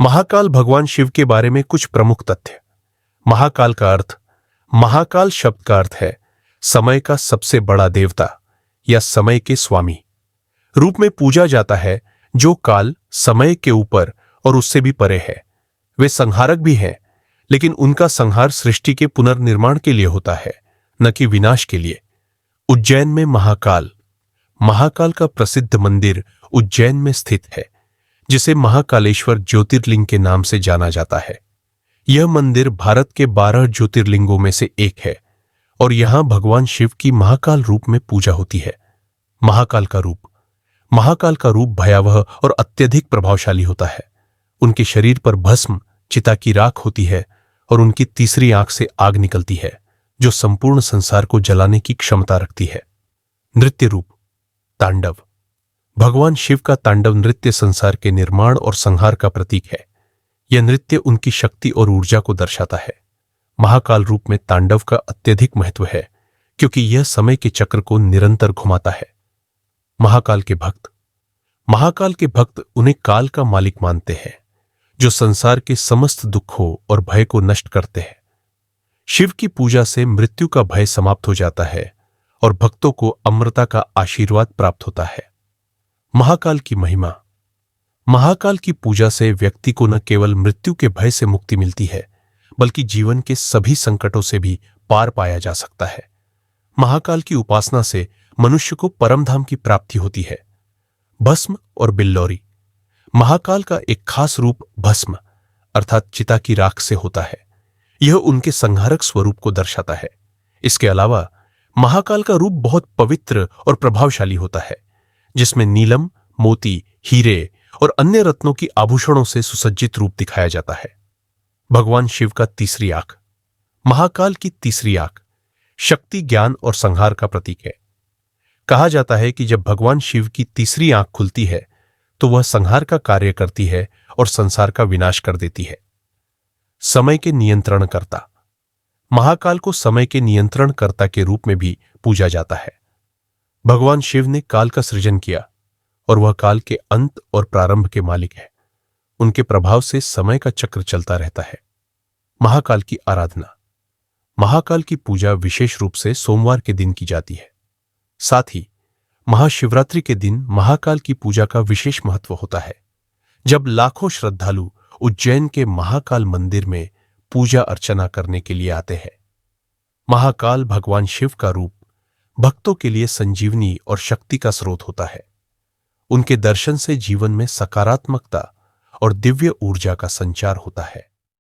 महाकाल भगवान शिव के बारे में कुछ प्रमुख तथ्य। महाकाल का अर्थ, महाकाल शब्द का अर्थ है समय का सबसे बड़ा देवता या समय के स्वामी रूप में पूजा जाता है, जो काल, समय के ऊपर और उससे भी परे है। वे संहारक भी हैं, लेकिन उनका संहार सृष्टि के पुनर्निर्माण के लिए होता है, न कि विनाश के लिए। उज्जैन में महाकाल। महाकाल का प्रसिद्ध मंदिर उज्जैन में स्थित है, जिसे महाकालेश्वर ज्योतिर्लिंग के नाम से जाना जाता है। यह मंदिर भारत के 12 ज्योतिर्लिंगों में से एक है और यहां भगवान शिव की महाकाल रूप में पूजा होती है। महाकाल का रूप। महाकाल का रूप भयावह और अत्यधिक प्रभावशाली होता है। उनके शरीर पर भस्म, चिता की राख होती है और उनकी तीसरी आंख से आग निकलती है, जो संपूर्ण संसार को जलाने की क्षमता रखती है। नृत्य रूप। तांडव। भगवान शिव का तांडव नृत्य संसार के निर्माण और संहार का प्रतीक है। यह नृत्य उनकी शक्ति और ऊर्जा को दर्शाता है। महाकाल रूप में तांडव का अत्यधिक महत्व है, क्योंकि यह समय के चक्र को निरंतर घुमाता है। महाकाल के भक्त। महाकाल के भक्त उन्हें काल का मालिक मानते हैं, जो संसार के समस्त दुखों और भय को नष्ट करते हैं। शिव की पूजा से मृत्यु का भय समाप्त हो जाता है और भक्तों को अमरता का आशीर्वाद प्राप्त होता है। महाकाल की महिमा। महाकाल की पूजा से व्यक्ति को न केवल मृत्यु के भय से मुक्ति मिलती है, बल्कि जीवन के सभी संकटों से भी पार पाया जा सकता है। महाकाल की उपासना से मनुष्य को परमधाम की प्राप्ति होती है। भस्म और बिल्लौरी। महाकाल का एक खास रूप भस्म अर्थात चिता की राख से होता है। यह उनके संहारक स्वरूप को दर्शाता है। इसके अलावा महाकाल का रूप बहुत पवित्र और प्रभावशाली होता है, जिसमें नीलम, मोती, हीरे और अन्य रत्नों की आभूषणों से सुसज्जित रूप दिखाया जाता है। भगवान शिव का तीसरी आंख। महाकाल की तीसरी आंख शक्ति, ज्ञान और संहार का प्रतीक है। कहा जाता है कि जब भगवान शिव की तीसरी आंख खुलती है तो वह संहार का कार्य करती है और संसार का विनाश कर देती है। समय के नियंत्रणकर्ता। महाकाल को समय के नियंत्रणकर्ता के रूप में भी पूजा जाता है। भगवान शिव ने काल का सृजन किया और वह काल के अंत और प्रारंभ के मालिक है। उनके प्रभाव से समय का चक्र चलता रहता है। महाकाल की आराधना। महाकाल की पूजा विशेष रूप से सोमवार के दिन की जाती है। साथ ही महाशिवरात्रि के दिन महाकाल की पूजा का विशेष महत्व होता है, जब लाखों श्रद्धालु उज्जैन के महाकाल मंदिर में पूजा अर्चना करने के लिए आते हैं। महाकाल भगवान शिव का रूप भक्तों के लिए संजीवनी और शक्ति का स्रोत होता है। उनके दर्शन से जीवन में सकारात्मकता और दिव्य ऊर्जा का संचार होता है।